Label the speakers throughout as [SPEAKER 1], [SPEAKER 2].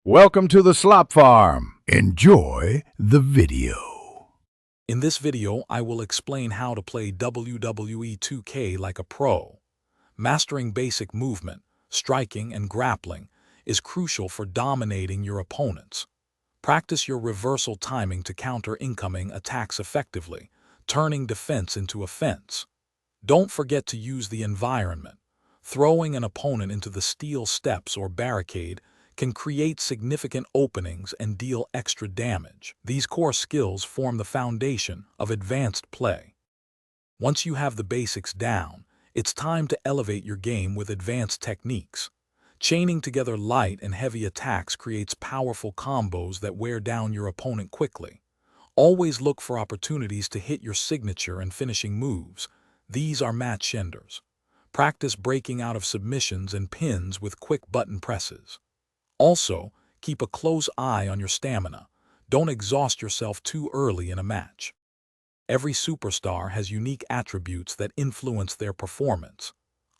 [SPEAKER 1] Welcome to the Slop Farm. Enjoy the video.
[SPEAKER 2] In this video, I will explain how to play WWE 2K like a pro. Mastering basic movement, striking, and grappling is crucial for dominating your opponents. Practice your reversal timing to counter incoming attacks effectively, turning defense into offense. Don't forget to use the environment. Throwing an opponent into the steel steps or barricade can create significant openings and deal extra damage. These core skills form the foundation of advanced play. Once you have the basics down, it's time to elevate your game with advanced techniques. Chaining together light and heavy attacks creates powerful combos that wear down your opponent quickly. Always look for opportunities to hit your signature and finishing moves. These are match enders. Practice breaking out of submissions and pins with quick button presses. Also, keep a close eye on your stamina. Don't exhaust yourself too early in a match. Every superstar has unique attributes that influence their performance.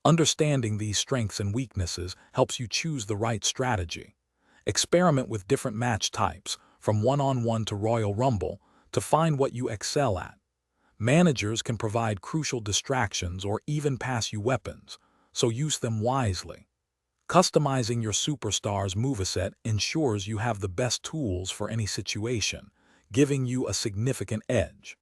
[SPEAKER 2] Understanding these strengths and weaknesses helps you choose the right strategy. Experiment with different match types, from one-on-one to Royal Rumble, to find what you excel at. Managers can provide crucial distractions or even pass you weapons, so use them wisely. Customizing your superstar's moveset ensures you have the best tools for any situation, giving you a significant edge.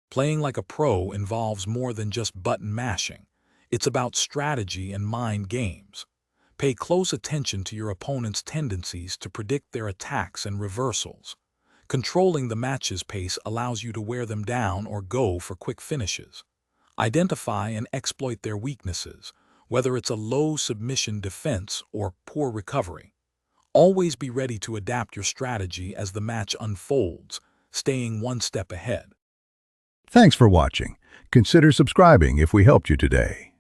[SPEAKER 2] Playing like a pro involves more than just button mashing. It's about strategy and mind games. Pay close attention to your opponent's tendencies to predict their attacks and reversals. Controlling the match's pace allows you to wear them down or go for quick finishes. Identify and exploit their weaknesses, whether it's a low submission defense or poor recovery. Always be ready to adapt your strategy as the match unfolds, staying one step ahead.
[SPEAKER 1] Thanks for watching. Consider subscribing if we helped you today.